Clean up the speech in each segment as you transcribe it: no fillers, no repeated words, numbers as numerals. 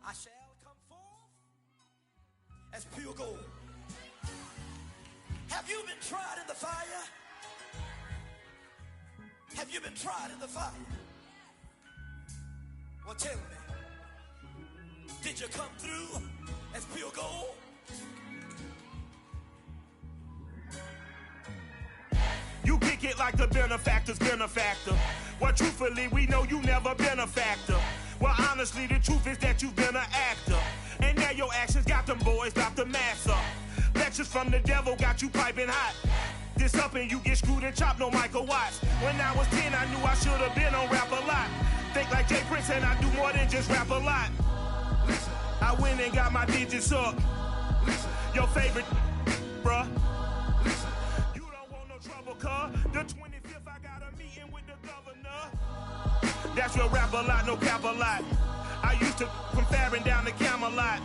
I shall come forth as pure gold. Have you been tried in the fire? Have you been tried in the fire? Well, tell me, did you come through as pure gold? You kick it like the benefactor's benefactor. Well, truthfully, we know you never been a factor. Well, honestly, the truth is that you've been an actor. And now your actions got them boys about to mass up. Lectures from the devil got you piping hot. This up and you get screwed and chopped, no Michael Watts. When I was 10, I knew I should have been on Rap a Lot. Think like Jay Prince and I do more than just rap a lot. I went and got my digits up. Your favorite, bruh. You don't want no trouble, cuz. The 25th, I got a meeting with the governor. That's your Rap a Lot, no cap a lot. I used to from Farron down to Camelot.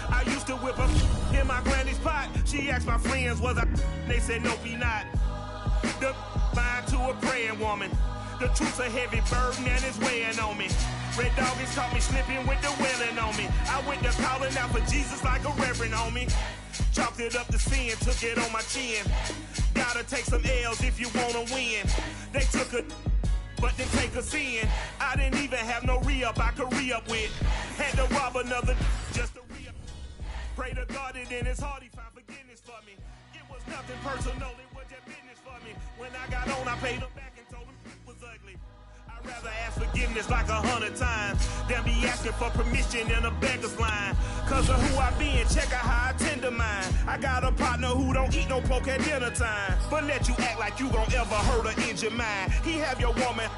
I used to whip up in my granny's pot. She asked my friends, was I? They said, nope, he not. The mind to a praying woman. The truth's a heavy burden and it's weighing on me. Red Doggies caught me slipping with the wailing on me. I went to calling out for Jesus like a reverend on me. Chalked it up to sin, took it on my chin. Gotta take some L's if you wanna win. They took a but then take a sin. I didn't even have no re-up I could re-up with. Had to rob another just to re-up. Pray to God it in his heart he found forgiveness for me. It was nothing personal, it was just business for me. When I got on, I paid him back and told him it was ugly. I'd rather ask forgiveness like 100 times than be asking for permission in a beggar's line. Cause of who I be and check out how I tend to mine. I got a partner who don't eat no pork at dinner time, but let you act like you gon' ever hurt or injure mine. He have your woman,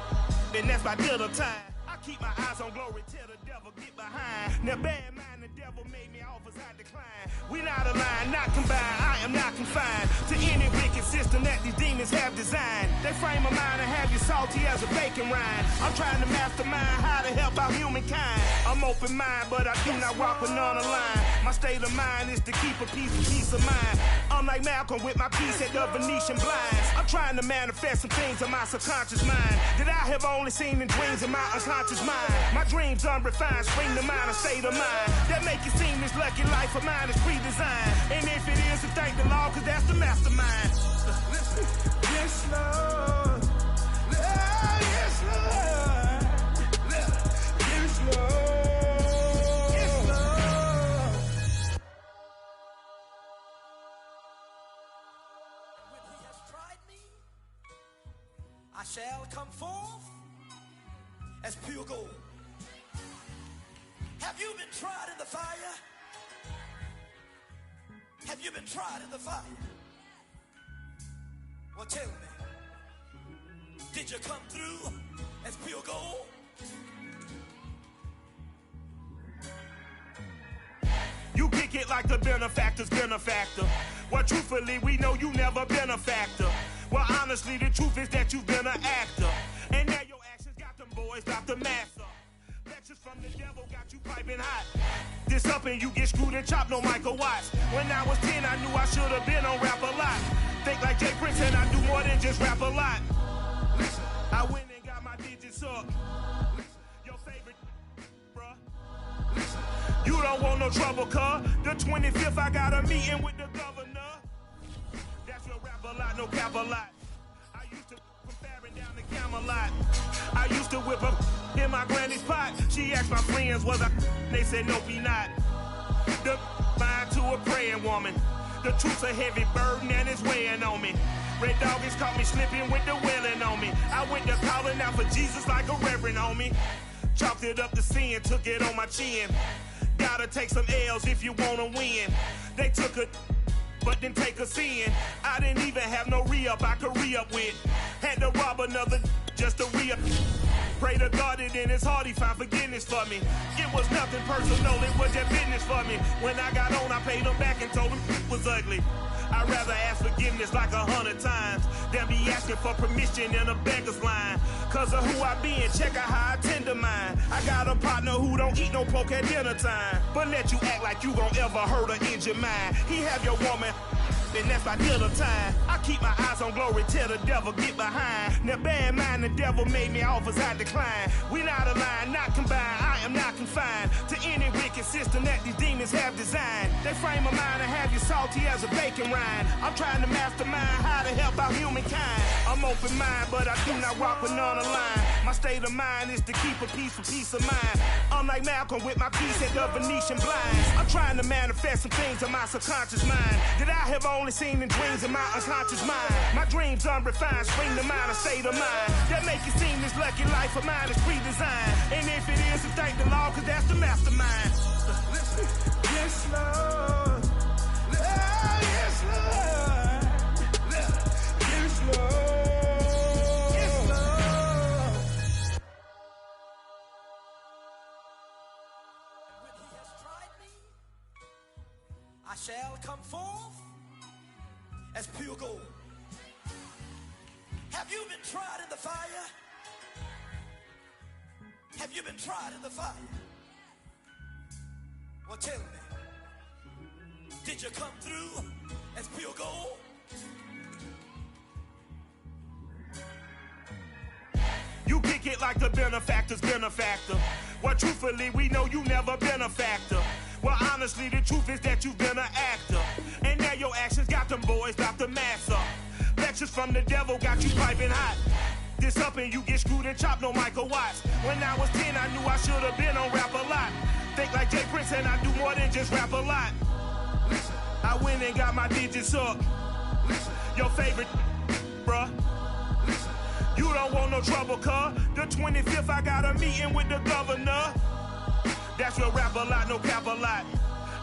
and that's by dinner time. I keep my eyes on glory till the devil get behind. Now bad mind, the devil made me offers I decline. We not aligned, not combined, I am not confined to any wicked system that these demons have designed. They frame a mind and have you salty as a bacon rind. I'm trying to mastermind how to help out humankind. I'm open mind, but I do not walk with none line. My state of mind is to keep a peace of mind. I'm like Malcolm with my piece at the Venetian blinds. I'm trying to manifest some things in my subconscious mind that I have only seen in dreams in my unconscious mind. My dreams unrefined, spring to mind, a state of mind that make it seem this lucky life of mine is pre-designed. And if it is, then thank the Lord, cause that's the mastermind. Yes, Lord. Yes, Lord. Yes, Lord. Yes, Lord. When he has tried me, I shall come forth as pure gold. Have you been tried in the fire? Have you been tried in the fire? Well, tell me, did you come through as pure gold? You kick it like the benefactor's benefactor. Well, truthfully, we know you never been a factor. Well, honestly, the truth is that you've been an actor. And now your actions got them boys about to mass up. Lectures from the devil got you piping hot. This up and you get screwed and chopped, no Michael Watts. When I was 10, I knew I should have been on Rap a Lot. Think like Jay Prince and I do more than just rap a lot. I went and got my digits up. Your favorite, bruh. You don't want no trouble, cuz. The 25th, I got a meeting with the governor. That's your Rap a Lot, no cap a lot. I used to from Farron down to Camelot. I used to whip up in my granny's pot. She asked my friends, was I? They said, nope, he not. The mind to a praying woman. The truth's a heavy burden and it's weighing on me. Red Doggies caught me slipping with the wailing on me. I went to calling out for Jesus like a reverend on me. Chalked it up to sin, took it on my chin. Gotta take some L's if you wanna win. They took a but then take a sin. I didn't even have no re-up I could re-up with. Had to rob another just to re-up. Pray to God it in his heart he found forgiveness for me. It was nothing personal, it was just business for me. When I got on, I paid him back and told him it was ugly. I'd rather ask forgiveness like 100 times than be asking for permission in a beggar's line. Cause of who I be and check out how I tend to mine. I got a partner who don't eat no pork at dinner time, but let you act like you gon' ever hurt or injure mine. He have your woman, and that's by dinner time. I keep my eyes on glory till the devil get behind. Now bad mind, the devil made me offers I decline. We not aligned, not combined, I am not confined to any wicked wicked system that these demons have designed. They frame a mind and have you salty as a bacon rind. I'm trying to mastermind how to help out humankind. I'm open mind, but I do not walk with none aligned. My state of mind is to keep a peaceful peace of mind. Unlike Malcolm with my peace at the Venetian blinds. I'm trying to manifest some things in my subconscious mind that I have only seen in dreams in my unconscious mind. My dreams unrefined, spring to mind, a state of mind that make it seem this lucky life of mine is pre-designed. And if it is, then thank the Lord, cause that's the mastermind. Yes, Lord. Yes, Lord. Yes, Lord. Yes, Lord. When he has tried me, I shall come forth as pure gold. Have you been tried in the fire? Have you been tried in the fire? Well, tell me, did you come through as pure gold? You kick it like the benefactor's benefactor. Well, truthfully, we know you never been a factor. Well, honestly, the truth is that you've been an actor. And now your actions got them boys about to mass up. Lectures from the devil got you piping hot. This up and you get screwed and chopped, no Michael Watts. When I was 10, I knew I should have been on rap a lot. Think like Jay Prince and I do more than just rap a lot. I went and got my digits up. Your favorite, bruh. You don't want no trouble, cuz. The 25th, I got a meeting with the governor. That's real rap a lot, no cap a lot.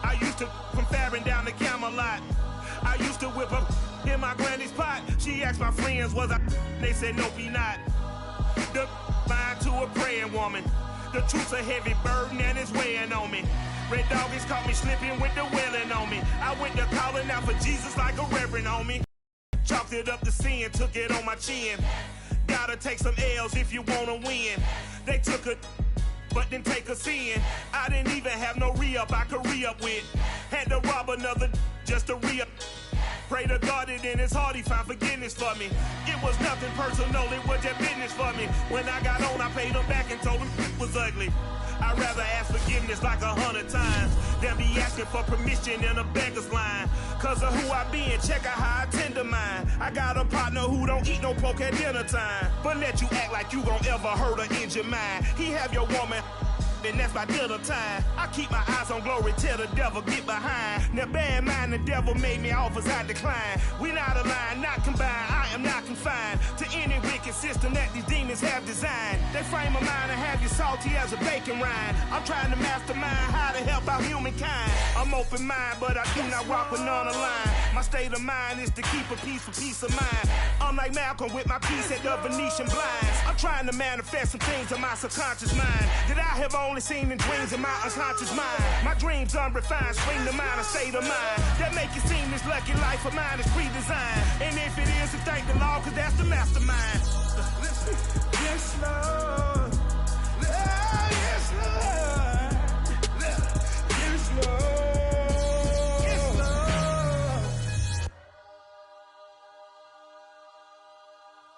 I used to from Farron down to Camelot. I used to whip up in my granny's pot. She asked my friends, was I? They said, nope, he not. The line to a praying woman. The truth's a heavy burden and it's weighing on me. Red doggies caught me slipping with the wailing on me. I went to calling out for Jesus like a reverend on me. Chalked it up to sin, took it on my chin. Gotta take some L's if you wanna win. They took a but then take a sin. I didn't even have no re-up I could re-up with. Had to rob another just to re-up. Pray to God that in his heart he found forgiveness for me. It was nothing personal, it was just business for me. When I got on, I paid him back and told him it was ugly. I'd rather ask forgiveness like 100 times than be asking for permission in a beggar's line. Cause of who I be and check out how I tend to mine. I got a partner who don't eat no pork at dinner time, but let you act like you gon' ever hurt or injure mine. He have your woman, and that's by dinner time. I keep my eyes on glory till the devil get behind. Now bear in mind the devil made me offers I decline. We not aligned, not combined, I am not confined to any wicked system that these demons have designed. They frame a mind and have you salty as a bacon rind. I'm trying to mastermind how to help out humankind. I'm open mind, but I do not walk with none aligned. My state of mind is to keep a peaceful peace of mind. Unlike Malcolm with my peace at the Venetian blinds. I'm trying to manifest some things in my subconscious mind that I have only seen in dreams in my unconscious mind. My dreams unrefined, spring to mind, a state of mind that make it seem this lucky life of mine is pre-designed. And if it is, then thank the Lord, cause that's the mastermind. Yes, Lord. Yes, Lord. Yes, Lord. Yes, Lord.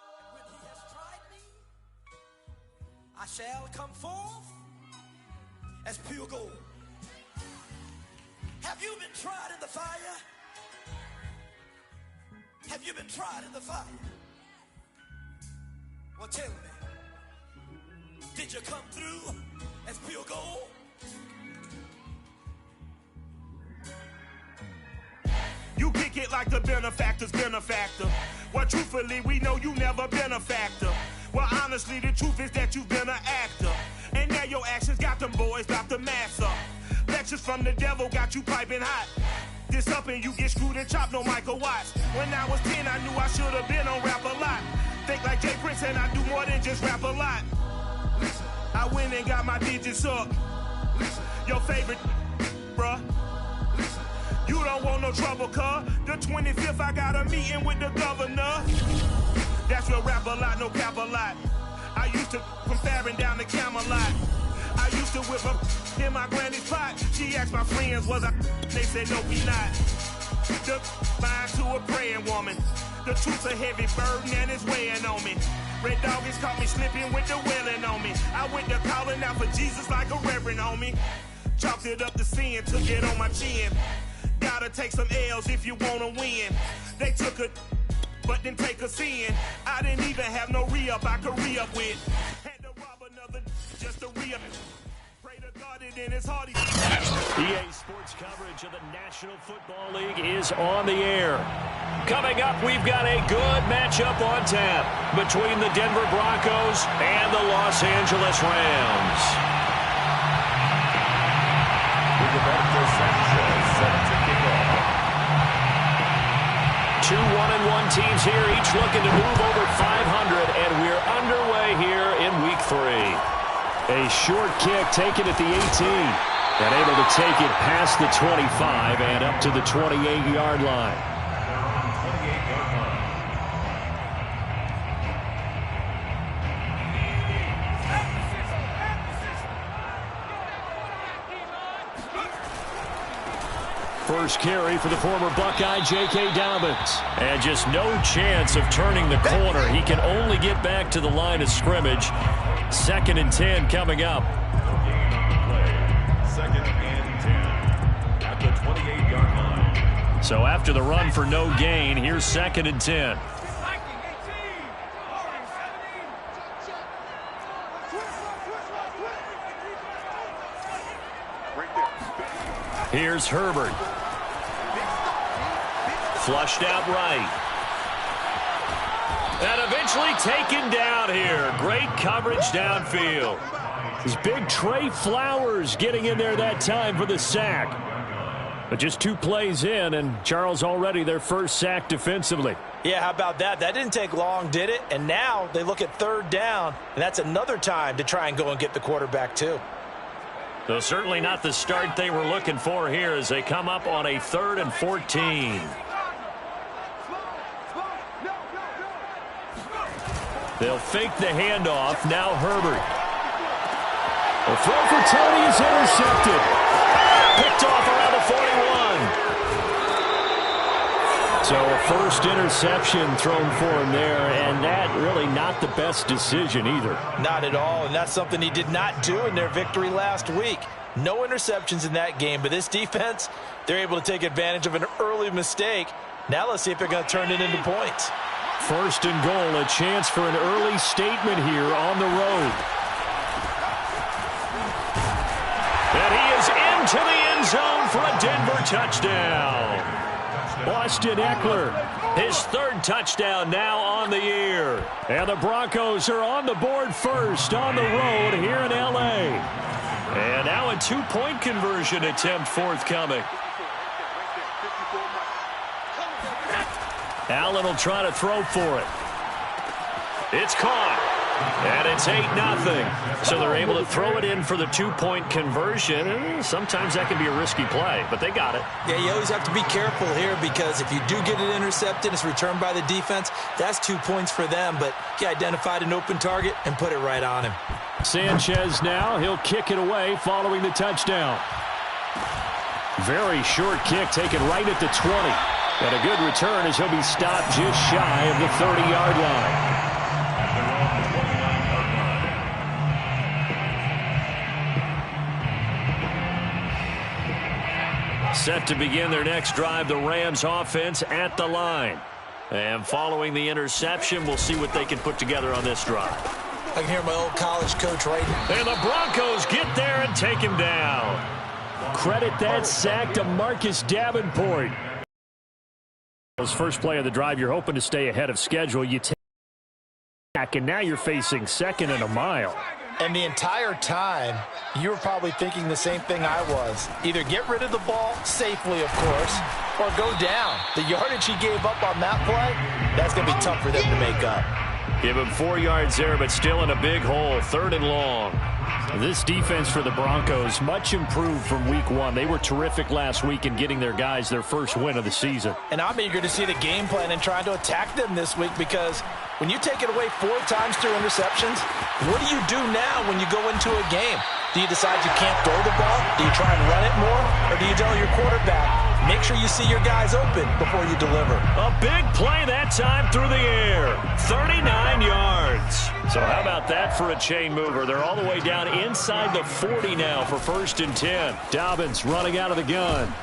And when he has tried me, I shall come forth as pure gold. Have you been tried in the fire? Have you been tried in the fire? Well, tell me, did you come through as pure gold? You kick it like the benefactor's benefactor. Well, truthfully, we know you never been a factor. Well, honestly, the truth is that you've been an actor. And now your actions got them boys about to mass up. Lectures from the devil got you piping hot. This up and you get screwed and chopped, no Michael Watts. When I was 10, I knew I should have been on rap a lot. Think like Jay Prince and I do more than just rap a lot. I went and got my digits up. Your favorite, bruh. You don't want no trouble, cuz. The 25th, I got a meeting with the governor. That's real rap a lot, no cap a lot. I used to from Farron down to Camelot. I used to whip up in my granny's pot. She asked my friends, was I? They said, nope, he not. The line to a praying woman. The truth's a heavy burden and it's weighing on me. Red doggies caught me slipping with the wailing on me. I went to calling out for Jesus like a reverend on me. Chalked it up to sin, took it on my chin. Gotta take some L's if you wanna win. They took a, but didn't take us in. I didn't even have no re-up I could re-up with. Had to rob another just to re-up. Pray to God it in his heart. EA Sports coverage of the National Football League is on the air. Coming up, we've got a good matchup on tap between the Denver Broncos and the Los Angeles Rams. 2 1-1 teams here, each looking to move over 500, and we're underway here in Week 3. A short kick taken at the 18, and able to take it past the 25 and up to the 28-yard line. First carry for the former Buckeye, J.K. Dobbins. And just no chance of turning the corner. He can only get back to the line of scrimmage. 2nd and 10 coming up. 2nd and 10 at the 28-yard line. So after the run for no gain, here's 2nd and 10. Here's Herbert. Flushed out right. And eventually taken down here. Great coverage downfield. This big Trey Flowers getting in there that time for the sack. But just 2 plays in, and Charles already their first sack defensively. Yeah, how about that? That didn't take long, did it? And now they look at 3rd down, and that's another time to try and go and get the quarterback too. So certainly not the start they were looking for here as they come up on a 3rd and 14. They'll fake the handoff. Now Herbert. The throw for Tony is intercepted. Picked off around the 41. So a first interception thrown for him there, and that really not the best decision either. Not at all, and that's something he did not do in their victory last week. No interceptions in that game, but this defense, they're able to take advantage of an early mistake. Now let's see if they're going to turn it into points. 1st and goal, a chance for an early statement here on the road. And he is into the end zone for a Denver touchdown. Austin Eckler, his 3rd touchdown now on the year. And the Broncos are on the board first on the road here in L.A. And now a 2-point conversion attempt forthcoming. Allen will try to throw for it. It's caught. And it's 8-0. So they're able to throw it in for the 2-point conversion. Sometimes that can be a risky play, but they got it. Yeah, you always have to be careful here because if you do get it intercepted, it's returned by the defense. That's 2 points for them, but he identified an open target and put it right on him. Sanchez now. He'll kick it away following the touchdown. Very short kick taken right at the 20. And a good return as he'll be stopped just shy of the 30-yard line. Set to begin their next drive, the Rams offense at the line. And following the interception, we'll see what they can put together on this drive. I can hear my old college coach right now. And the Broncos get there and take him down. Credit that sack to Marcus Davenport. First play of the drive, you're hoping to stay ahead of schedule. You take back, and now you're facing 2nd and a mile. And the entire time, you were probably thinking the same thing I was. Either get rid of the ball safely, of course, or go down. The yardage he gave up on that play, that's going to be tough for them to make up. Give him 4 yards there, but still in a big hole, 3rd and long. This defense for the Broncos, much improved from week 1. They were terrific last week in getting their guys their first win of the season. And I'm eager to see the game plan and trying to attack them this week because when you take it away 4 times through interceptions, what do you do now when you go into a game? Do you decide you can't throw the ball? Do you try and run it more? Or Or do you tell your quarterback, make sure you see your guys open before you deliver? A big play that time through the air. 39 yards. So how about that for a chain mover? They're all the way down inside the 40 now for 1st and 10. Dobbins running out of the gun.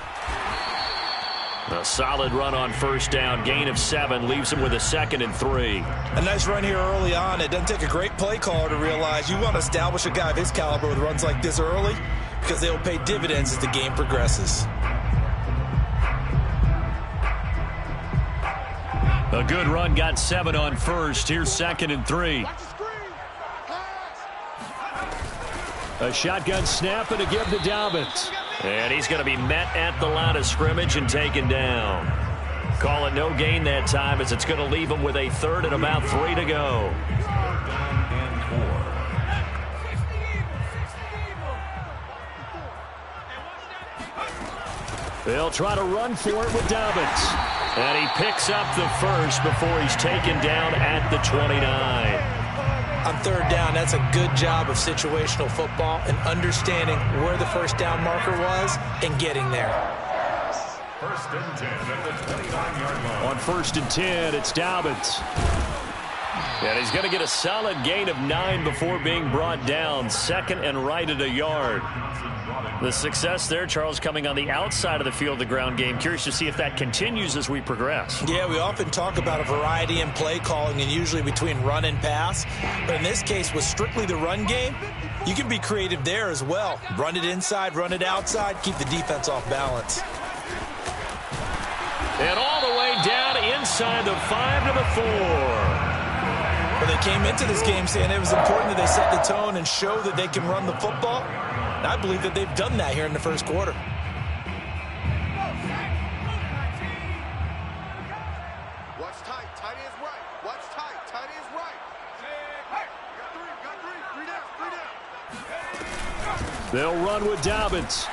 A solid run on 1st down. Gain of 7 leaves him with a 2nd and 3. A nice run here early on. It doesn't take a great play caller to realize you want to establish a guy of his caliber with runs like this early because they'll pay dividends as the game progresses. A good run, got 7 on 1st. Here's 2nd and 3. A shotgun snap and a give to Dobbins. And he's going to be met at the line of scrimmage and taken down. Call it no gain that time as it's going to leave him with a 3rd and about 3 to go. They'll try to run for it with Dobbins. And he picks up the 1st before he's taken down at the 29. On 3rd down, that's a good job of situational football and understanding where the 1st down marker was and getting there. 1st and 10 at the 29-yard line. On 1st and 10, it's Dobbins. And he's going to get a solid gain of 9 before being brought down. 2nd and right at a yard. The success there, Charles, coming on the outside of the field, the ground game. Curious to see if that continues as we progress. Yeah, we often talk about a variety in play calling and usually between run and pass. But in this case, with strictly the run game, you can be creative there as well. Run it inside, run it outside, keep the defense off balance. And all the way down inside the 5 to the 4. Well, they came into this game saying it was important that they set the tone and show that they can run the football. And I believe that they've done that here in the 1st quarter. Watch tight. Tight is right. Watch tight. Tight is right. Hey, got 3 down. They'll run with Dobbins.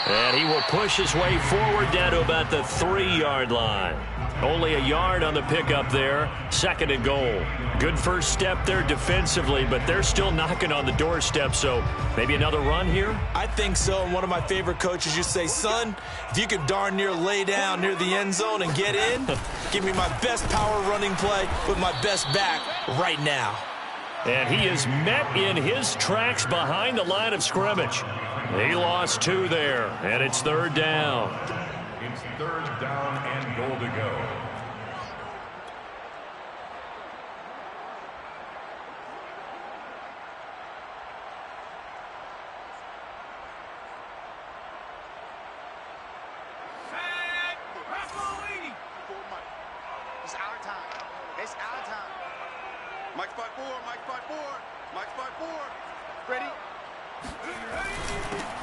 And he will push his way forward down to about the 3-yard line. Only a yard on the pickup there. 2nd and goal. Good first step there defensively, but they're still knocking on the doorstep, so maybe another run here? I think so, and one of my favorite coaches used to say, son, if you could darn near lay down near the end zone and get in, give me my best power running play with my best back right now. And he is met in his tracks behind the line of scrimmage. He lost 2 there, and it's 3rd down. It's 3rd down and goal to go. It's our time. It's our time. Mike spot 4. Mike spot 4. Mike spot 4. Ready?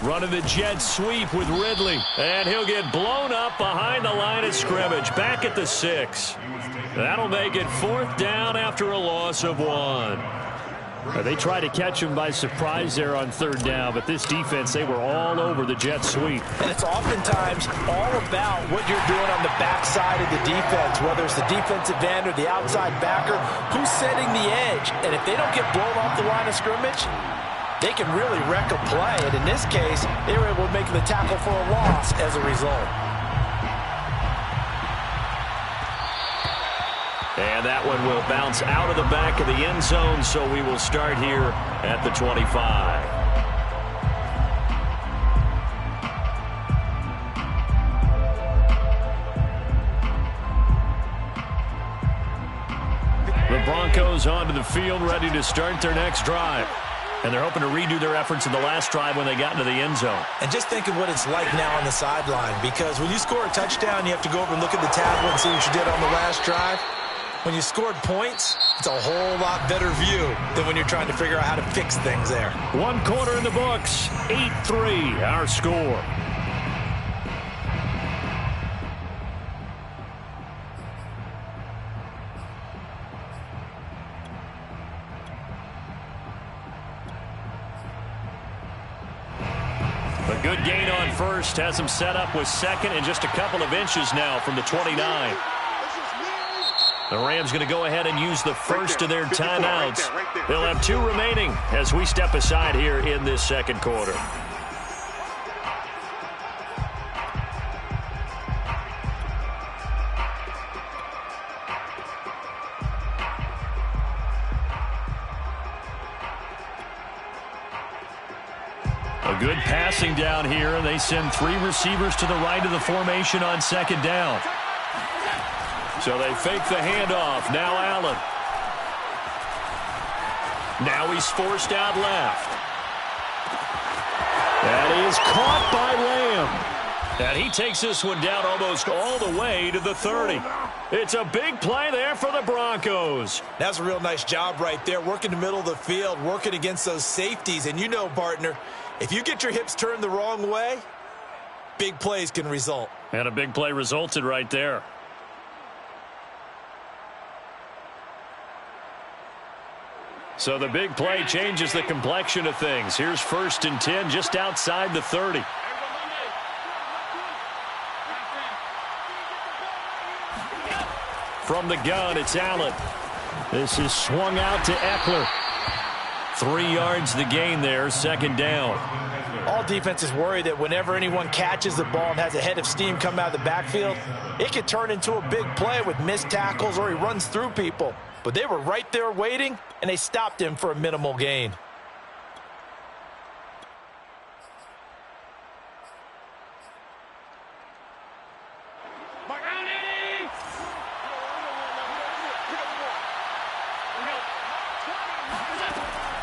Running the jet sweep with Ridley. And he'll get blown up behind the line of scrimmage. Back at the 6. That'll make it 4th down after a loss of 1. They tried to catch him by surprise there on 3rd down, but this defense, they were all over the jet sweep. And it's oftentimes all about what you're doing on the backside of the defense, whether it's the defensive end or the outside backer, who's setting the edge. And if they don't get blown off the line of scrimmage, they can really wreck a play. And in this case, they were able to make the tackle for a loss as a result. And that one will bounce out of the back of the end zone, so we will start here at the 25. The Broncos onto the field, ready to start their next drive. And they're hoping to redo their efforts in the last drive when they got into the end zone. And just think of what it's like now on the sideline, because when you score a touchdown, you have to go over and look at the tablet and see what you did on the last drive. When you scored points, it's a whole lot better view than when you're trying to figure out how to fix things there. 1 quarter in the books, 8-3, our score. A good gain on 1st, has him set up with 2nd and just a couple of inches now from the 29. The Rams going to go ahead and use the first of their timeouts. They'll have 2 remaining as we step aside here in this 2nd quarter. A good passing down here. They send 3 receivers to the right of the formation on second down. So they fake the handoff. Now Allen. Now he's forced out left. That is caught by Lamb. And he takes this one down almost all the way to the 30. It's a big play there for the Broncos. That's a real nice job right there, working the middle of the field, working against those safeties. And you know, partner, if you get your hips turned the wrong way, big plays can result. And a big play resulted right there. So the big play changes the complexion of things. Here's 1st and 10 just outside the 30. From the gun, it's Allen. This is swung out to Eckler. 3 yards the gain there, second down. All defenses worry that whenever anyone catches the ball and has a head of steam come out of the backfield, it could turn into a big play with missed tackles or he runs through people. But they were right there waiting, and they stopped him for a minimal gain.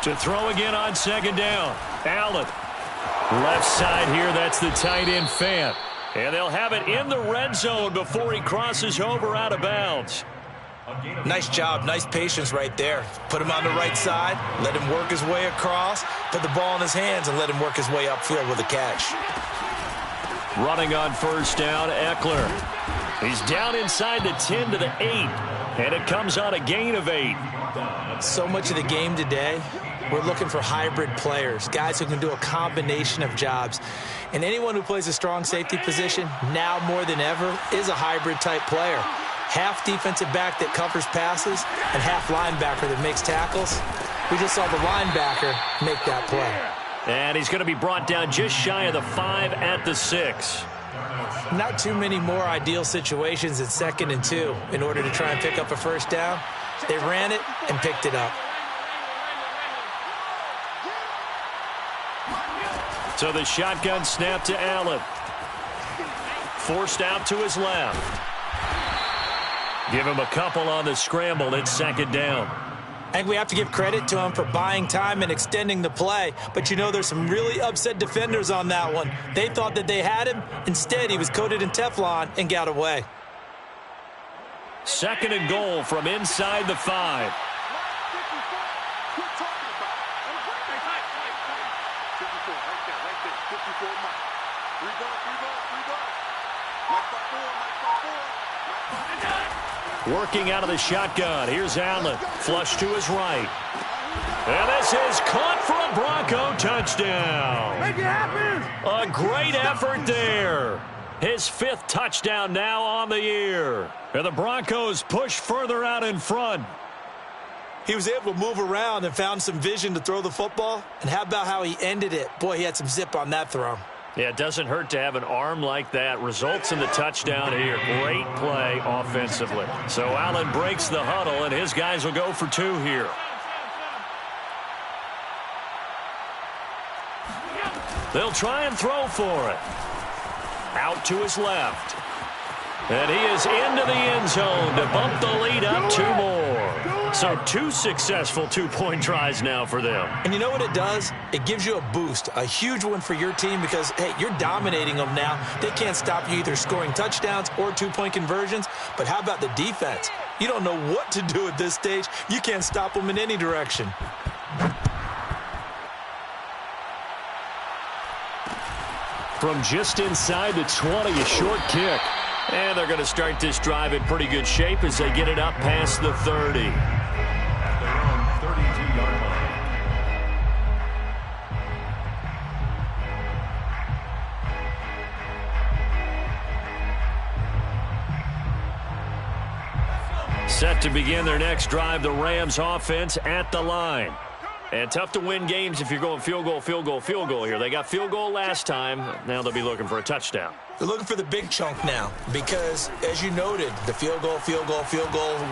To throw again on second down. Allen. Left side here, that's the tight end Fant. And they'll have it in the red zone before he crosses over out of bounds. Nice job, nice patience right there. Put him on the right side, let him work his way across, put the ball in his hands, and let him work his way upfield with a catch. Running on first down, Eckler. He's down inside the 10 to the 8, and it comes on a gain of 8. So much of the game today, we're looking for hybrid players, guys who can do a combination of jobs. And anyone who plays a strong safety position, now more than ever, is a hybrid-type player. Half defensive back that covers passes and half linebacker that makes tackles. We just saw the linebacker make that play. And he's going to be brought down just shy of the 5 at the 6. Not too many more ideal situations at 2nd and 2 in order to try and pick up a first down. They ran it and picked it up. So the shotgun snap to Allen. Forced out to his left. Give him a couple on the scramble. It's second down. I think we have to give credit to him for buying time and extending the play. But you know, there's some really upset defenders on that one. They thought that they had him. Instead, he was coated in Teflon and got away. 2nd and goal from inside the 5. Working out of the shotgun. Here's Allen. Flush to his right. And this is caught for a Bronco touchdown. Make it happen. A great effort there. His 5th touchdown now on the year. And the Broncos push further out in front. He was able to move around and found some vision to throw the football. And how about how he ended it? Boy, he had some zip on that throw. Yeah, it doesn't hurt to have an arm like that. Results in the touchdown here. Great play offensively. So Allen breaks the huddle, and his guys will go for 2 here. They'll try and throw for it. Out to his left. And he is into the end zone to bump the lead up 2 more. So 2 successful 2-point tries now for them. And you know what it does? It gives you a boost, a huge one for your team because, hey, you're dominating them now. They can't stop you either scoring touchdowns or 2-point conversions. But how about the defense? You don't know what to do at this stage. You can't stop them in any direction. From just inside the 20, a short kick. And they're going to start this drive in pretty good shape as they get it up past the 30. Their own 32-yard line. Set to begin their next drive, the Rams offense at the line. And tough to win games if you're going field goal, field goal, field goal here. They got field goal last time. Now they'll be looking for a touchdown. They're looking for the big chunk now because, as you noted, the field goal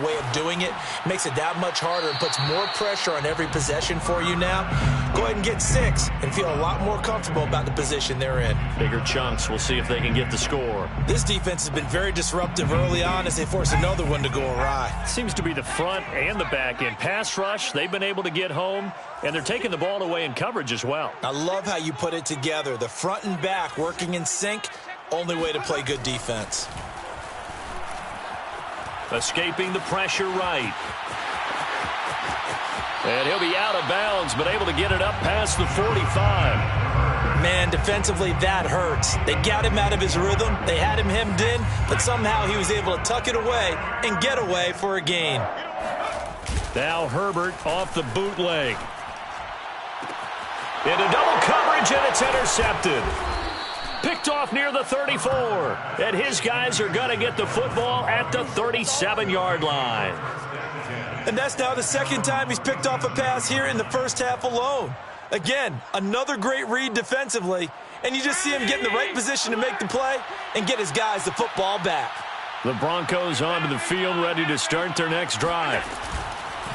way of doing it makes it that much harder and puts more pressure on every possession for you now. Go ahead and get 6 and feel a lot more comfortable about the position they're in. Bigger chunks. We'll see if they can get the score. This defense has been very disruptive early on as they force another one to go awry. Seems to be the front and the back end. Pass rush, they've been able to get home, and they're taking the ball away in coverage as well. I love how you put it together. The front and back working in sync. Only way to play good defense. Escaping the pressure right. And he'll be out of bounds, but able to get it up past the 45. Man, defensively, that hurts. They got him out of his rhythm. They had him hemmed in, but somehow he was able to tuck it away and get away for a gain. Now Herbert off the bootleg. Into double coverage, and it's intercepted. Picked off near the 34. And his guys are going to get the football at the 37-yard line. And that's now the second time he's picked off a pass here in the first half alone. Again, another great read defensively. And you just see him get in the right position to make the play and get his guys the football back. The Broncos onto the field, ready to start their next drive.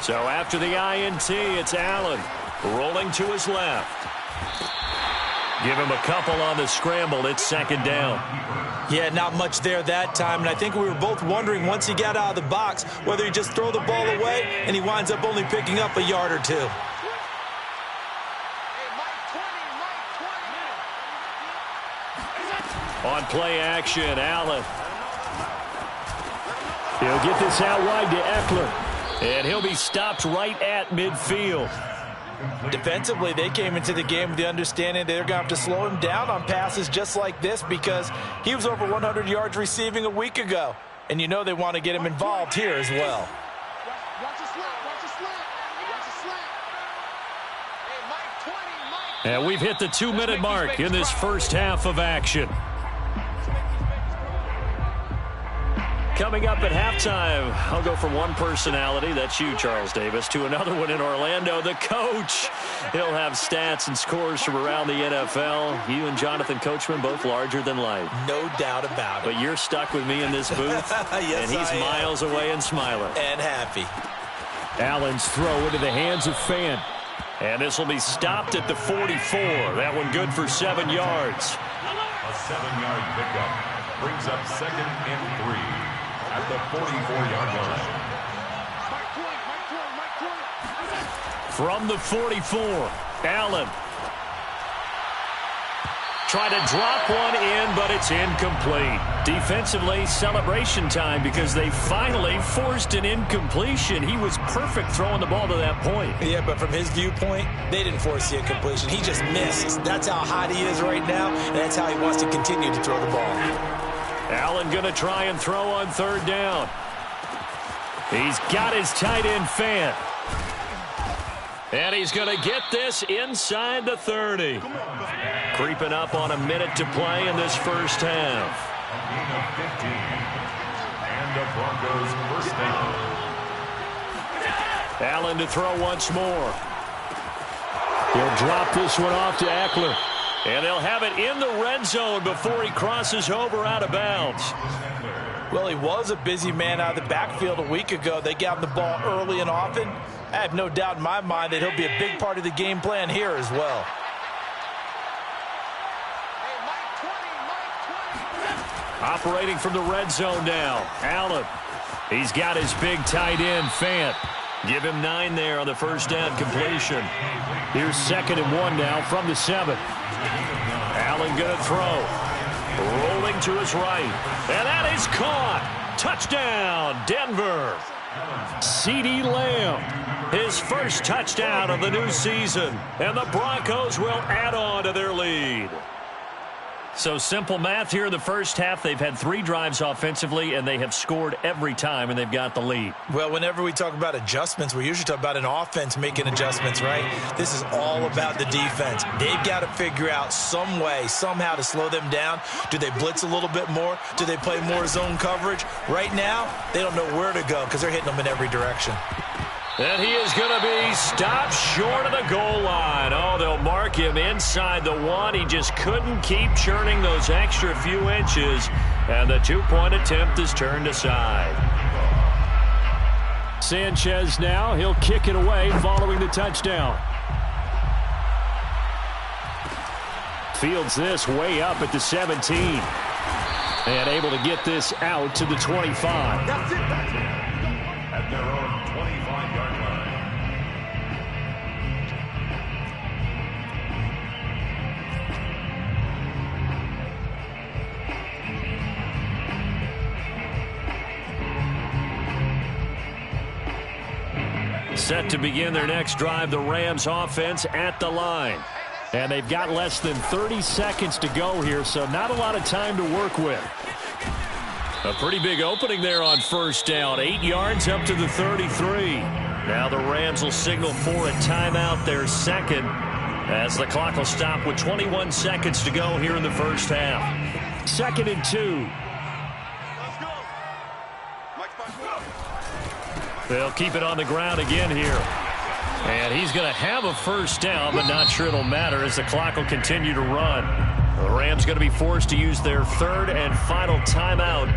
So after the INT, it's Allen rolling to his left. Give him a couple on the scramble. It's second down. Yeah, not much there that time. And I think we were both wondering once he got out of the box whether he just throw the ball away and he winds up only picking up a yard or two. On play action, Allen. He'll get this out wide to Eckler. And he'll be stopped right at midfield. Defensively, they came into the game with the understanding they're going to have to slow him down on passes just like this because he was over 100 yards receiving a week ago. And you know they want to get him involved here as well. And we've hit the 2-minute mark in this first half of action. Coming up at halftime, I'll go from one personality, that's you, Charles Davis, to another one in Orlando, the coach. He'll have stats and scores from around the NFL. You and Jonathan Coachman, both larger than life. No doubt about it. But you're stuck with me in this booth, yes, and he's miles away and smiling. And happy. Allen's throw into the hands of Fant. And this will be stopped at the 44. That one good for 7 yards. A 7-yard pickup brings up 2nd and 3. At the 44-yard line. From the 44, Allen. Try to drop one in, but it's incomplete. Defensively, celebration time because they finally forced an incompletion. He was perfect throwing the ball to that point. Yeah, but from his viewpoint, they didn't force the incompletion. He just missed. That's how hot he is right now, and that's how he wants to continue to throw the ball. Allen going to try and throw on third down. He's got his tight end Fant. And he's going to get this inside the 30. Creeping up on a minute to play in this first half. A gain of 15. And the Broncos first down. Allen to throw once more. He'll drop this one off to Eckler. And they'll have it in the red zone before he crosses over out of bounds. Well, he was a busy man out of the backfield a week ago. They got him the ball early and often. I have no doubt in my mind that he'll be a big part of the game plan here as well. Operating from the red zone now, Allen. He's got his big tight end, Fant. Give him 9 there on the first down completion. Here's 2nd and 1 now from the 7. Allen going to throw. Rolling to his right. And that is caught. Touchdown, Denver. CeeDee Lamb, his first touchdown of the new season. And the Broncos will add on to their lead. So simple math here in the first half. They've had 3 drives offensively, and they have scored every time, and they've got the lead. Well, whenever we talk about adjustments, we usually talk about an offense making adjustments, right? This is all about the defense. They've got to figure out some way, somehow to slow them down. Do they blitz a little bit more? Do they play more zone coverage? Right now, they don't know where to go because they're hitting them in every direction. And he is going to be stopped short of the goal line. Oh, they'll mark him inside the 1. He just couldn't keep churning those extra few inches. And the 2-point attempt is turned aside. Sanchez now. He'll kick it away following the touchdown. Fields this way up at the 17. And able to get this out to the 25. That's it. At their own 25-yard line. Set to begin their next drive, the Rams offense at the line. And they've got less than 30 seconds to go here, so not a lot of time to work with. A pretty big opening there on first down. 8 yards up to the 33. Now the Rams will signal for a timeout, their second, as the clock will stop with 21 seconds to go here in the first half. 2nd and 2. They'll keep it on the ground again here. And he's going to have a first down, but not sure it'll matter as the clock will continue to run. The Rams going to be forced to use their 3rd and final timeout,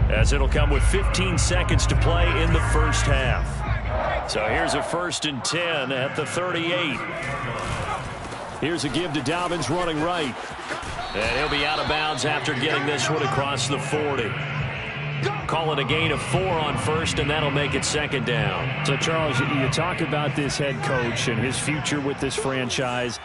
as it'll come with 15 seconds to play in the first half. So here's a 1st and 10 at the 38. Here's a give to Dobbins running right. And he'll be out of bounds after getting this one across the 40. Call it a gain of 4 on first, and that'll make it 2nd down. So, Charles, you talk about this head coach and his future with this franchise.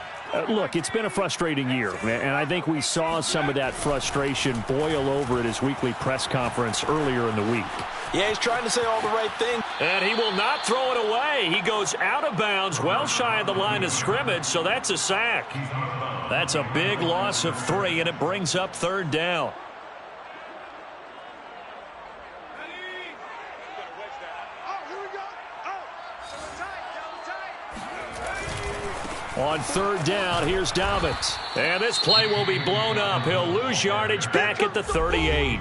Look, it's been a frustrating year, and I think we saw some of that frustration boil over at his weekly press conference earlier in the week. Yeah, he's trying to say all the right thing. And he will not throw it away. He goes out of bounds, well shy of the line of scrimmage, so that's a sack. That's a big loss of 3, and it brings up 3rd down. On 3rd down, here's Dobbins. And this play will be blown up. He'll lose yardage back at the 38.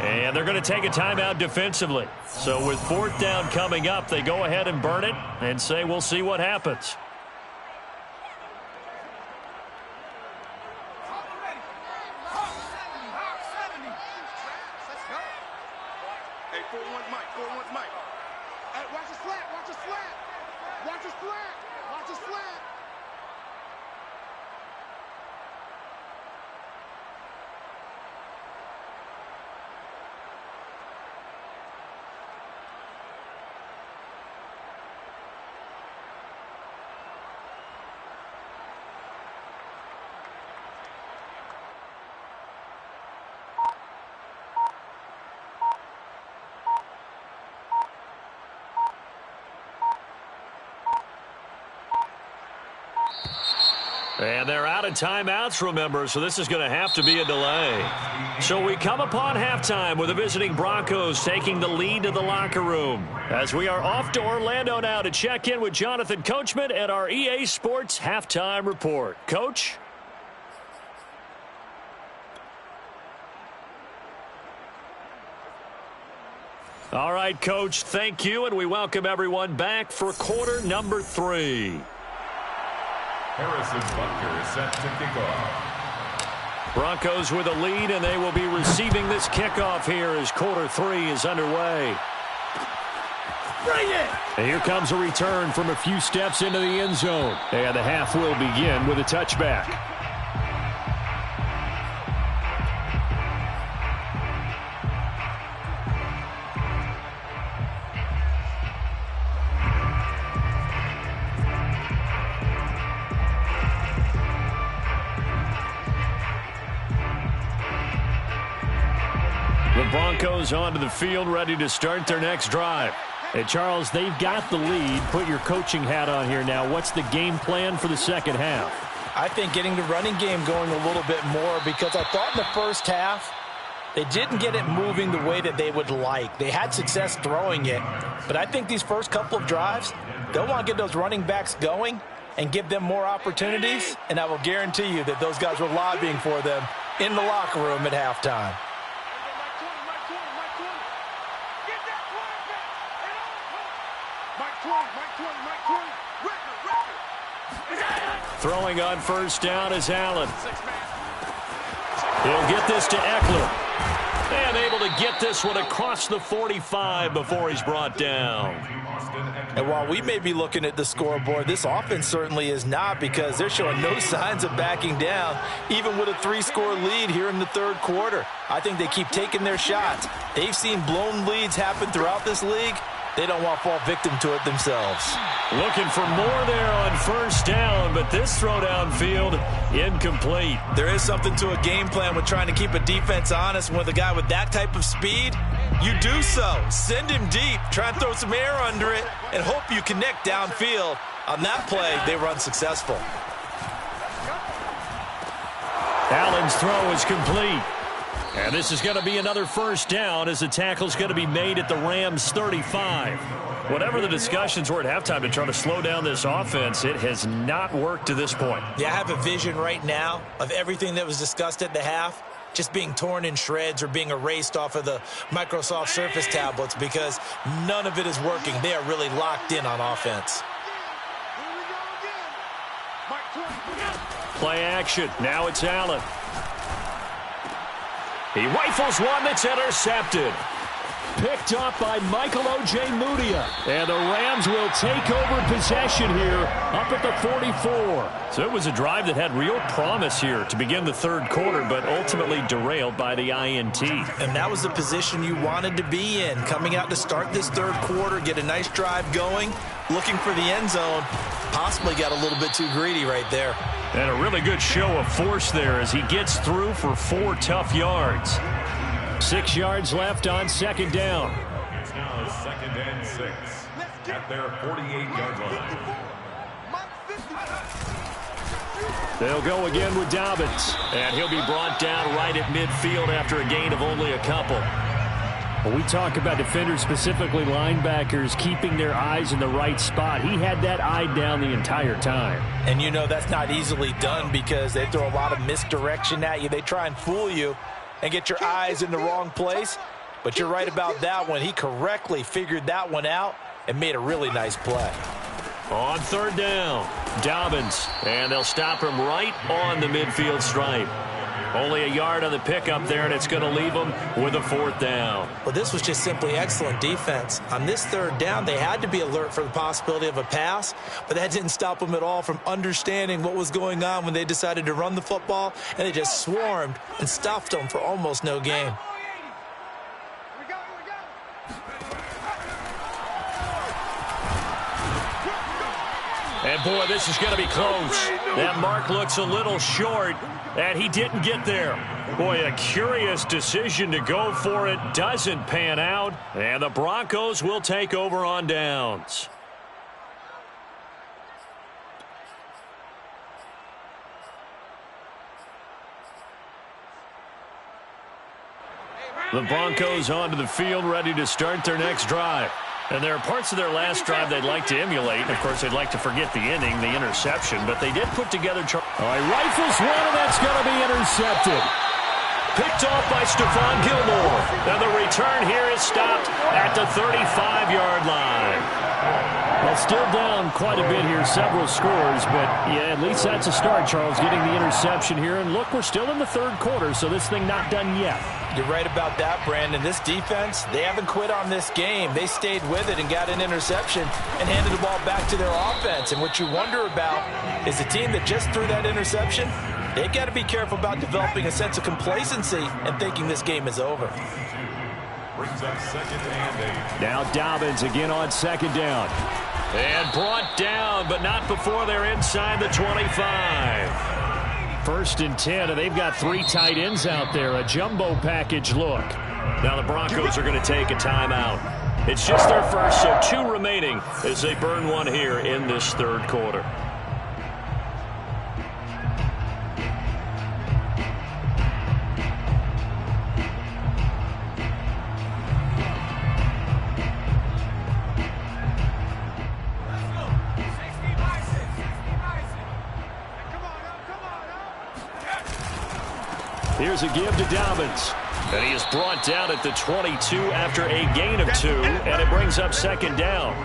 And they're going to take a timeout defensively. So with 4th down coming up, they go ahead and burn it and say we'll see what happens. Hey, 4-1's Mike. 4-1's Mike. Hey, watch his flat. Watch his flat. Watch his flat. Watch his flat. And they're out of timeouts, remember, so this is going to have to be a delay. So we come upon halftime with the visiting Broncos taking the lead to the locker room. As we are off to Orlando now to check in with Jonathan Coachman and our EA Sports Halftime Report. Coach? All right, Coach, thank you, and we welcome everyone back for quarter number 3. Harrison Butker is set to kick off. Broncos with a lead, and they will be receiving this kickoff here as quarter 3 is underway. Bring it! And here comes a return from a few steps into the end zone. And the half will begin with a touchback. The Broncos onto the field, ready to start their next drive. Hey, Charles, they've got the lead. Put your coaching hat on here now. What's the game plan for the second half? I think getting the running game going a little bit more, because I thought in the first half they didn't get it moving the way that they would like. They had success throwing it, but I think these first couple of drives, they'll want to get those running backs going and give them more opportunities, and I will guarantee you that those guys were lobbying for them in the locker room at halftime. Mike Throwing on first down is Allen. He'll get this to Eckler. And able to get this one across the 45 before he's brought down. And while we may be looking at the scoreboard, this offense certainly is not, because they're showing no signs of backing down, even with a 3-score lead here in the third quarter. I think they keep taking their shots. They've seen blown leads happen throughout this league. They don't want to fall victim to it themselves. Looking for more there on first down, but this throw downfield incomplete. There is something to a game plan with trying to keep a defense honest. With a guy with that type of speed, you do so. Send him deep, try and throw some air under it, and hope you connect downfield. On that play, they were unsuccessful. Allen's throw is complete. And this is going to be another first down, as the tackle's going to be made at the Rams' 35. Whatever the discussions were at halftime to try to slow down this offense, it has not worked to this point. Yeah, I have a vision right now of everything that was discussed at the half just being torn in shreds or being erased off of the Microsoft Surface tablets, because none of it is working. They are really locked in on offense. Play action. Now it's Allen. He rifles one that's intercepted. Picked up by Michael Ojemudia. And the Rams will take over possession here up at the 44. So it was a drive that had real promise here to begin the third quarter, but ultimately derailed by the INT. And that was the position you wanted to be in. Coming out to start this third quarter, get a nice drive going, looking for the end zone. Possibly got a little bit too greedy right there. And a really good show of force there as he gets through for 4 tough yards. 6 yards left on second down. It's now 2nd and 6 at their 48-yard line. They'll go again with Dobbins. And he'll be brought down right at midfield after a gain of only a couple. When we talk about defenders, specifically linebackers, keeping their eyes in the right spot, he had that eye down the entire time. And you know that's not easily done, because they throw a lot of misdirection at you. They try and fool you and get your eyes in the wrong place. But you're right about that one. He correctly figured that one out and made a really nice play. On third down, Dobbins. And they'll stop him right on the midfield stripe. Only a yard on the pickup there, and it's going to leave them with a 4th down. Well, this was just simply excellent defense. On this third down, they had to be alert for the possibility of a pass, but that didn't stop them at all from understanding what was going on when they decided to run the football, and they just swarmed and stuffed them for almost no gain. And, boy, this is going to be close. That mark looks a little short, and he didn't get there. Boy, a curious decision to go for it. Doesn't pan out, and the Broncos will take over on downs. The Broncos onto the field, ready to start their next drive. And there are parts of their last drive they'd like to emulate. Of course, they'd like to forget the inning, the interception, but they did put together... All right, rifles one, and that's going to be intercepted. Picked off by Stephon Gilmore. And the return here is stopped at the 35-yard line. Well, still down quite a bit here, several scores, but yeah, at least that's a start, Charles, getting the interception here. And look, we're still in the third quarter, so this thing not done yet. You're right about that, Brandon. This defense, they haven't quit on this game. They stayed with it and got an interception and handed the ball back to their offense. And what you wonder about is the team that just threw that interception, they've got to be careful about developing a sense of complacency and thinking this game is over. Brings up 2nd and 8. Now Dobbins again on second down. And brought down, but not before they're inside the 25. 1st and 10, and they've got 3 tight ends out there. A jumbo package look. Now the Broncos are going to take a timeout. It's just their first, so 2 remaining as they burn one here in this third quarter. Here's a give to Dobbins. And he is brought down at the 22 after a gain of 2, and it brings up second down.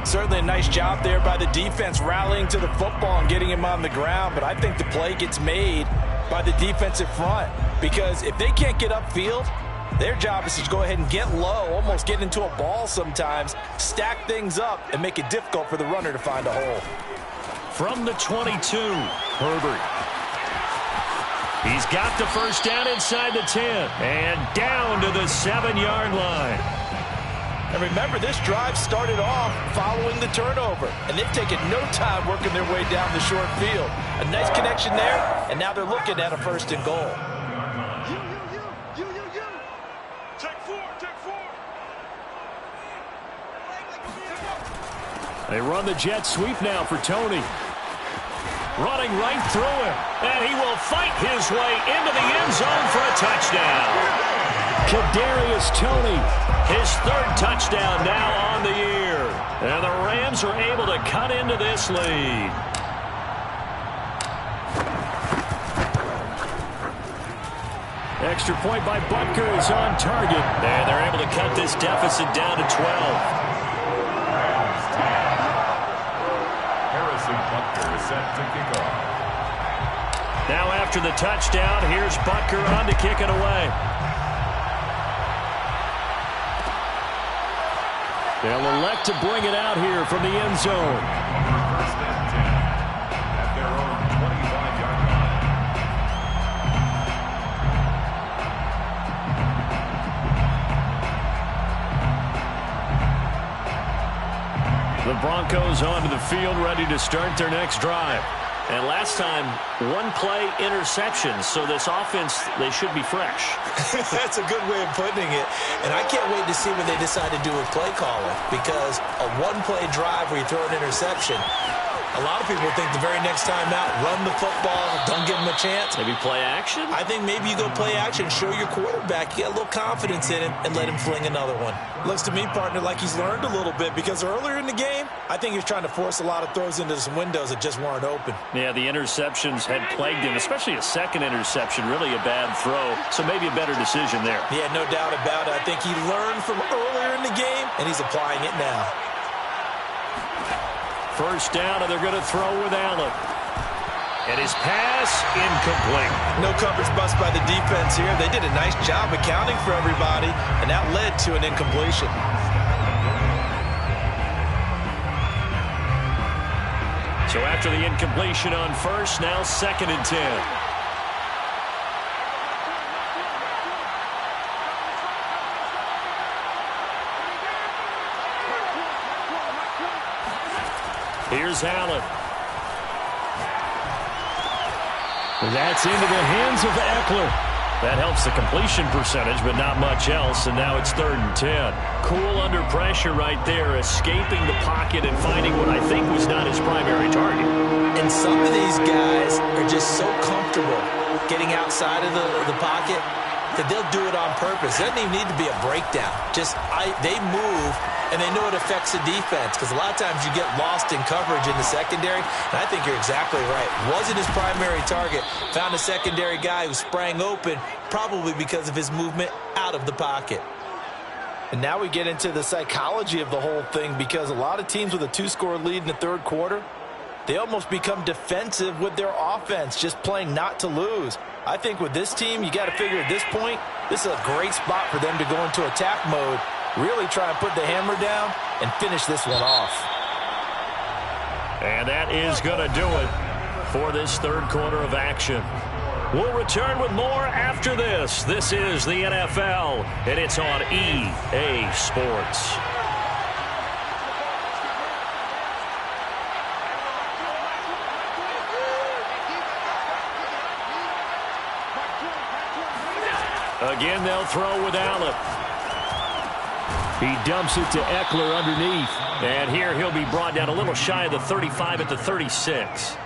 Certainly a nice job there by the defense rallying to the football and getting him on the ground, but I think the play gets made by the defensive front because if they can't get upfield, their job is to go ahead and get low, almost get into a ball sometimes, stack things up, and make it difficult for the runner to find a hole. From the 22, Herbert. He's got the first down inside the 10 and down to the 7-yard line. And remember, this drive started off following the turnover, and they've taken no time working their way down the short field. A nice connection there, and now they're looking at a 1st and goal. They run the jet sweep now for Toney. Running right through him, and he will fight his way into the end zone for a touchdown. Kadarius Toney, his 3rd touchdown now on the year. And the Rams are able to cut into this lead. Extra point by Butker is on target, and they're able to cut this deficit down to 12. Butker is set to kick off. Now after the touchdown, here's Butker on to kick it away. They'll elect to bring it out here from the end zone. 1st and 10 at their own 25-yard The Broncos onto the field, ready to start their next drive. And last time, 1-play interception, so this offense, they should be fresh. That's a good way of putting it. And I can't wait to see what they decide to do with play calling, because a 1-play drive where you throw an interception, a lot of people think the very next time out, run the football, don't give them a chance. Maybe play action? I think maybe you go play action, show your quarterback, you get a little confidence in him, and let him fling another one. Looks to me, partner, like he's learned a little bit, because earlier in the game, I think he was trying to force a lot of throws into some windows that just weren't open. Yeah, the interceptions had plagued him, especially a second interception, really a bad throw, so maybe a better decision there. Yeah, no doubt about it. I think he learned from earlier in the game, and he's applying it now. First down, and they're going to throw with Allen. And his pass, incomplete. No coverage bust by the defense here. They did a nice job accounting for everybody, and that led to an incompletion. So after the incompletion on first, now 2nd and 10. Here's Allen. That's into the hands of Eckler. That helps the completion percentage, but not much else, and now it's 3rd and 10. Cool under pressure right there, escaping the pocket and finding what I think was not his primary target. And some of these guys are just so comfortable getting outside of the pocket that they'll do it on purpose. It doesn't even need to be a breakdown. They move, and they know it affects the defense, because a lot of times you get lost in coverage in the secondary, and I think you're exactly right. Wasn't his primary target. Found a secondary guy who sprang open, probably because of his movement out of the pocket. And now we get into the psychology of the whole thing, because a lot of teams with a 2-score lead in the 3rd quarter, they almost become defensive with their offense, just playing not to lose. I think with this team, you got to figure at this point, this is a great spot for them to go into attack mode, really try and put the hammer down and finish this one off. And that is going to do it for this 3rd quarter of action. We'll return with more after this. This is the NFL, and it's on EA Sports. Again, they'll throw with Allen. He dumps it to Eckler underneath. And here he'll be brought down a little shy of the 35 at the 36.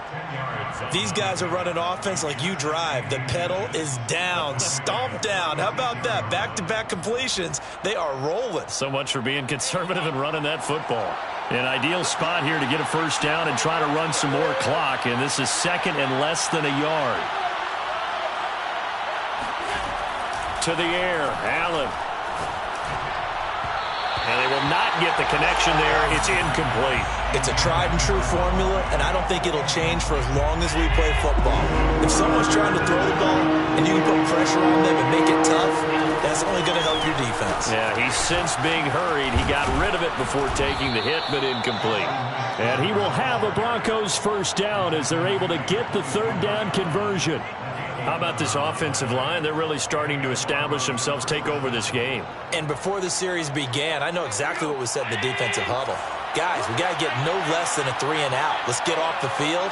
These guys are running offense like you drive. The pedal is down, stomped down. How about that? Back-to-back completions. They are rolling. So much for being conservative and running that football. An ideal spot here to get a first down and try to run some more clock. And this is 2nd and less than a yard. To the air, Allen. And they will not get the connection there. It's incomplete. It's a tried-and-true formula, and I don't think it'll change for as long as we play football. If someone's trying to throw the ball and you can put pressure on them and make it tough, that's only going to help your defense. Yeah, he's since being hurried. He got rid of it before taking the hit, but incomplete. And he will have a Broncos first down as they're able to get the third down conversion. How about this offensive line? They're really starting to establish themselves, take over this game. And before the series began, I know exactly what was said in the defensive huddle. Guys, we got to get no less than a 3-and-out. Let's get off the field.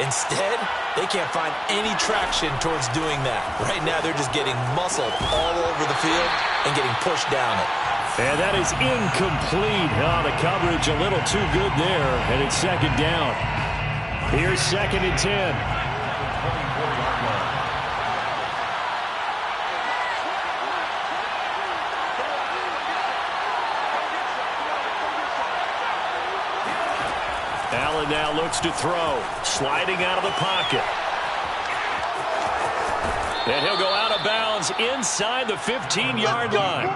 Instead, they can't find any traction towards doing that. Right now, they're just getting muscled all over the field and getting pushed down it. And that is incomplete. Oh, the coverage a little too good there, and it's second down. Here's 2nd and 10. Allen now looks to throw, sliding out of the pocket. And he'll go out of bounds inside the 15-yard line.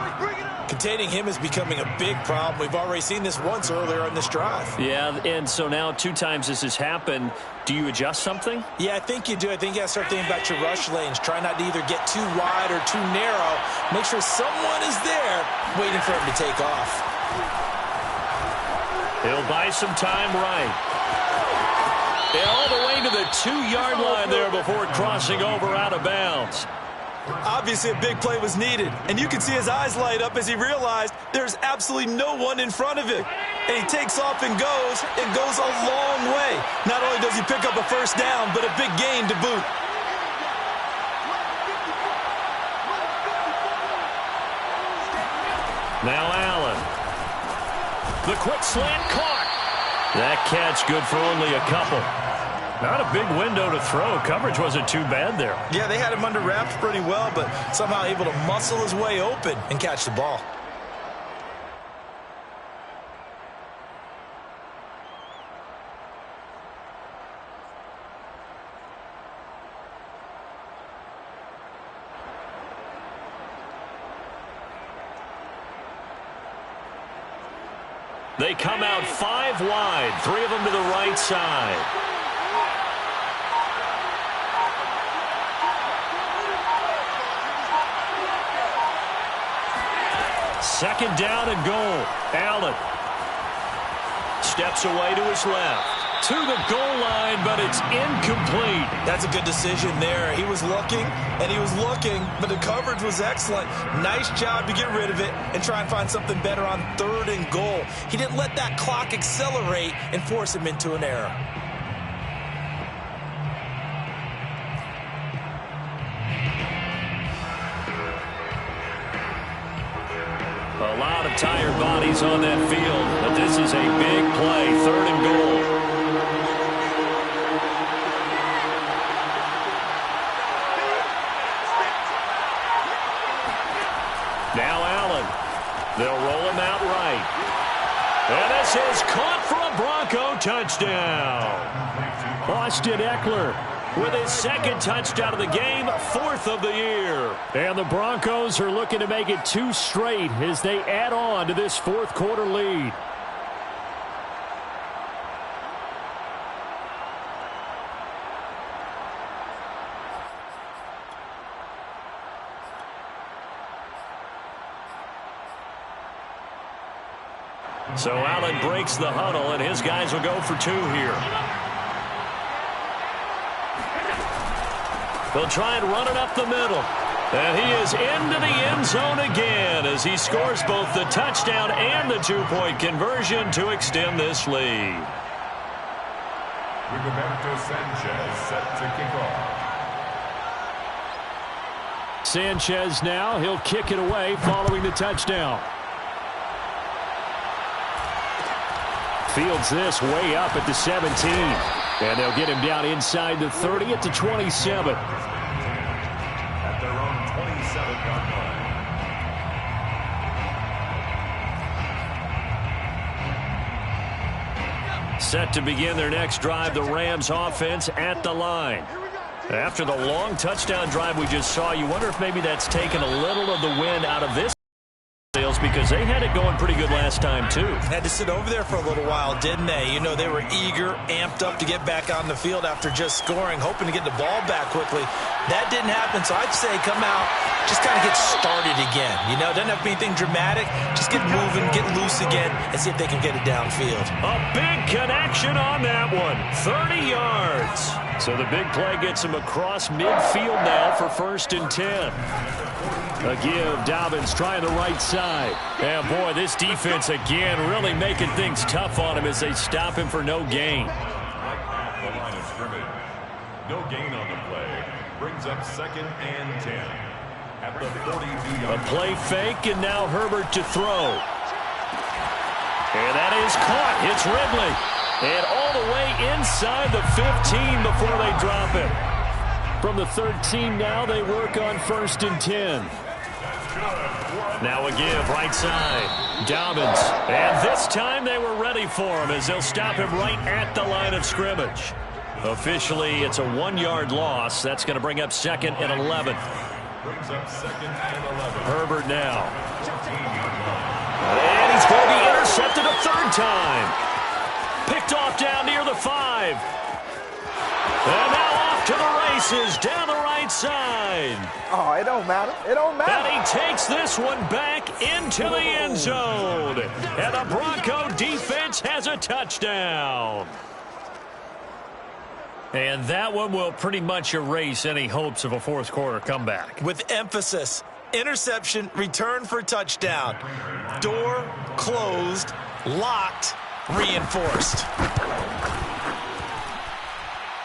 Containing him is becoming a big problem. We've already seen this once earlier in this drive. Yeah, and so now 2 times this has happened. Do you adjust something? Yeah, I think you do. I think you got to start thinking about your rush lanes. Try not to either get too wide or too narrow. Make sure someone is there waiting for him to take off. He'll buy some time right. And all the way to the 2-yard line there before crossing over out of bounds. Obviously, a big play was needed, and you can see his eyes light up as he realized there's absolutely no one in front of him. And he takes off and goes a long way. Not only does he pick up a first down, but a big gain to boot. Now Allen. The quick slant caught. That catch good for only a couple. Not a big window to throw. Coverage wasn't too bad there. Yeah, they had him under wraps pretty well, but somehow able to muscle his way open and catch the ball. They come out 5 wide, 3 of them to the right side. Second down and goal. Allen steps away to his left. To the goal line, but it's incomplete. That's a good decision there. He was looking, and he was looking, but the coverage was excellent. Nice job to get rid of it and try and find something better on 3rd and goal. He didn't let that clock accelerate and force him into an error. A lot of tired bodies on that field, but this is a big play, 3rd and goal. Now Allen. They'll roll him out right. And this is caught for a Bronco touchdown. Austin Ekeler with his 2nd touchdown of the game, 4th of the year. And the Broncos are looking to make it 2 straight as they add on to this 4th quarter lead. So Allen breaks the huddle, and his guys will go for 2 here. They'll try and run it up the middle. And he is into the end zone again as he scores both the touchdown and the 2-point conversion to extend this lead. Rigoberto Sanchez set to kick off. Sanchez now, he'll kick it away following the touchdown. Fields this way up at the 17. And they'll get him down inside the 30 at the 27. At their own 27-yard line. Set to begin their next drive, the Rams offense at the line. After the long touchdown drive we just saw, you wonder if maybe that's taken a little of the wind out of this sales because they had it going pretty good last time, too. Had to sit over there for a little while, didn't they? You know, they were eager, amped up to get back on the field after just scoring, hoping to get the ball back quickly. That didn't happen, so I'd say come out, just kind of get started again. You know, doesn't have to be anything dramatic. Just get moving, get loose again, and see if they can get it downfield. A big connection on that one. 30 yards. So the big play gets him across midfield now for 1st and 10. A give, Dobbins trying the right side. And boy, this defense again really making things tough on him as they stop him for no gain. At the line of scrimmage. No gain on the play. Brings up 2nd and 10. At the 42-yard A play fake, and now Herbert to throw. And that is caught. It's Ridley. And all the way inside the 15 before they drop it. From the 13 now, they work on 1st and 10. Now a give, right side. Dobbins. And this time they were ready for him as they'll stop him right at the line of scrimmage. Officially, it's a 1-yard loss. That's going to bring up 2nd and 11. brings up 2nd and 11. Herbert now. And he's going to be intercepted a 3rd time. Picked off down near the 5. And now off to the races down the right side. Oh, it don't matter. It don't matter. And he takes this one back into the end zone. And the Bronco defense has a touchdown. And that one will pretty much erase any hopes of a 4th quarter comeback. With emphasis, interception, return for touchdown. Door closed, locked, reinforced.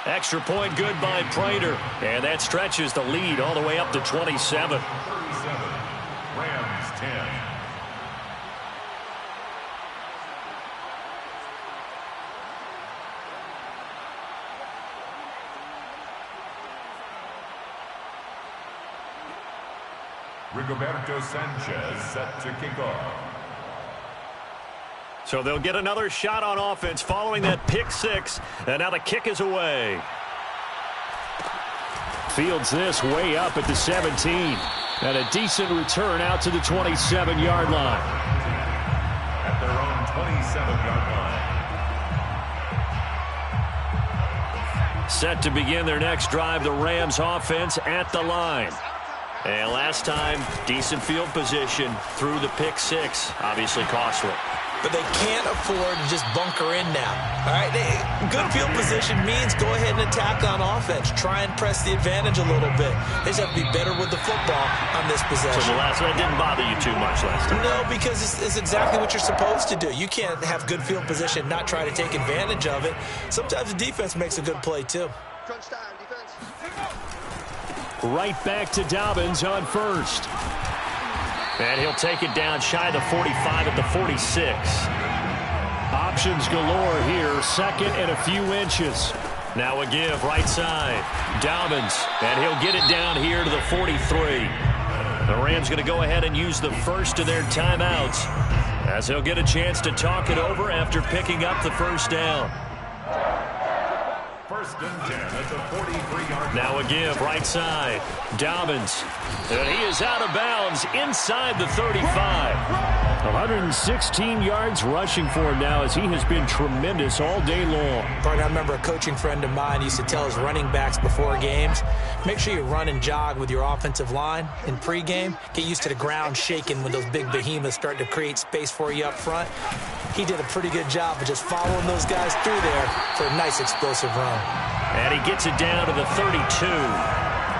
Extra point good by Prater. And that stretches the lead all the way up to 27. 37. Rams 10. Rigoberto Sanchez set to kick off. So they'll get another shot on offense following that pick 6. And now the kick is away. Fields this way up at the 17. And a decent return out to the 27-yard line. At their own 27-yard line. Set to begin their next drive, the Rams offense at the line. And last time, decent field position through the pick 6. Obviously costly. But they can't afford to just bunker in now. All right, good field position means go ahead and attack on offense. Try and press the advantage a little bit. They just have to be better with the football on this possession. So the last one didn't bother you too much last time? No, because it's exactly what you're supposed to do. You can't have good field position and not try to take advantage of it. Sometimes the defense makes a good play, too. Crunch time, defense. Right back to Dobbins on 1st. And he'll take it down shy of the 45 at the 46. Options galore here. 2nd and a few inches. Now a give right side. Dobbins. And he'll get it down here to the 43. The Rams going to go ahead and use the first of their timeouts as they'll get a chance to talk it over after picking up the 1st down. 1st and 10 at the 43-yard line. Now a give, right side. Dobbins. And he is out of bounds inside the 35. 116 yards rushing for him now as he has been tremendous all day long. Right, I remember a coaching friend of mine used to tell his running backs before games, make sure you run and jog with your offensive line in pregame. Get used to the ground shaking when those big behemoths start to create space for you up front. He did a pretty good job of just following those guys through there for a nice explosive run. And he gets it down to the 32.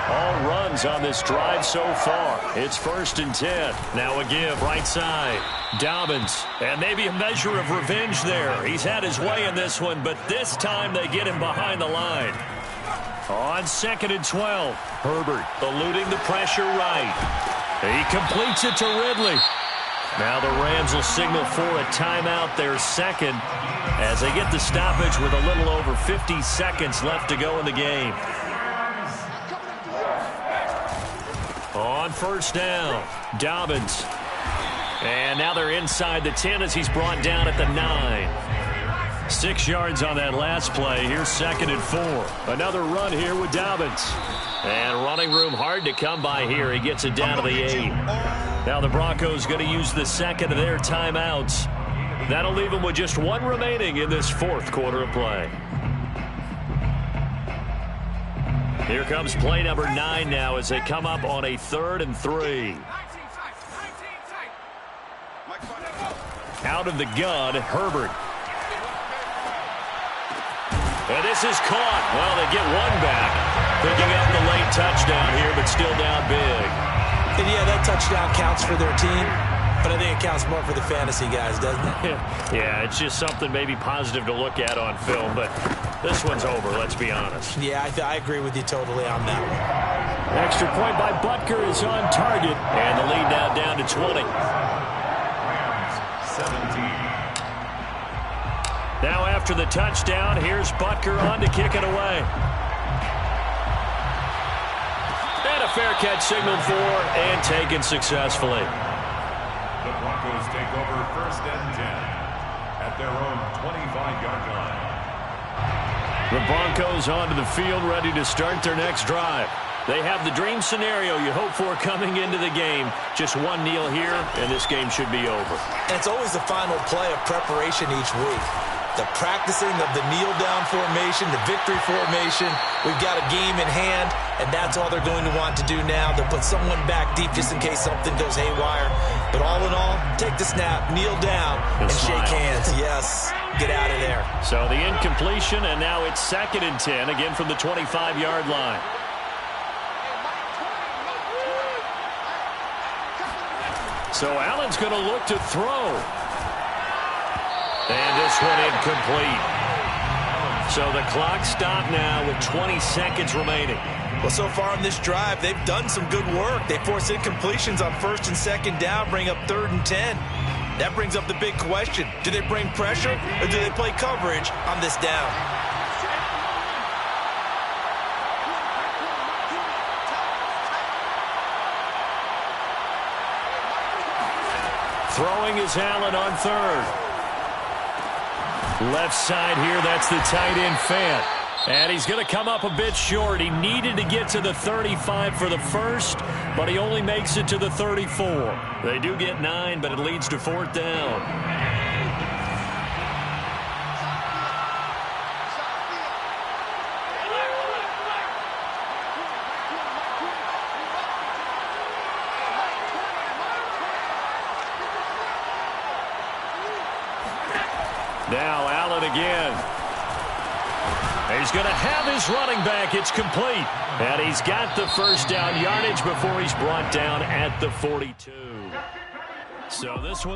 All runs on this drive so far. It's 1st and 10. Now a give, right side. Dobbins. And maybe a measure of revenge there. He's had his way in this one, but this time they get him behind the line. On 2nd and 12. Herbert eluding the pressure right. He completes it to Ridley. Now the Rams will signal for a timeout, their 2nd, as they get the stoppage with a little over 50 seconds left to go in the game. On 1st down, Dobbins. And now they're inside the 10 as he's brought down at the 9. 6 yards on that last play. Here's 2nd and 4. Another run here with Dobbins. And running room hard to come by here. He gets it down to the 8. Now the Broncos going to use the second of their timeouts. That'll leave them with just one remaining in this fourth quarter of play. Here comes play number 9 now as they come up on a 3rd and 3. Out of the gun, Herbert. And this is caught. Well, they get one back. Picking up the late touchdown here, but still down big. And yeah, that touchdown counts for their team, but I think it counts more for the fantasy guys, doesn't it? Yeah, it's just something maybe positive to look at on film, but this one's over, let's be honest. Yeah, I agree with you totally on that one. Extra point by Butker is on target, and the lead now down to 20. Rams 17. Now after the touchdown, here's Butker on to kick it away. And a fair catch signaled for and taken successfully. The Broncos take over 1st and 10 at their own 25-yard line. The Broncos onto the field ready to start their next drive. They have the dream scenario you hope for coming into the game. Just one kneel here, and this game should be over. And it's always the final play of preparation each week. The practicing of the kneel-down formation, the victory formation. We've got a game in hand, and that's all they're going to want to do now. They'll put someone back deep just in case something goes haywire. But all in all, take the snap, kneel down, and shake hands. Yes, get out of there. So the incompletion, and now it's 2nd and 10, again from the 25-yard line. So Allen's going to look to throw. And this one incomplete. So the clock stopped now with 20 seconds remaining. Well, so far on this drive, they've done some good work. They force incompletions on 1st and 2nd down, bring up 3rd and 10. That brings up the big question. Do they bring pressure or do they play coverage on this down? Throwing is Allen on 3rd. Left side here, that's the tight end Fant. And he's going to come up a bit short. He needed to get to the 35 for the first, but he only makes it to the 34. They do get 9, but it leads to 4th down. Now Allen again. He's going to have his running back. It's complete. And he's got the first down yardage before he's brought down at the 42. So this one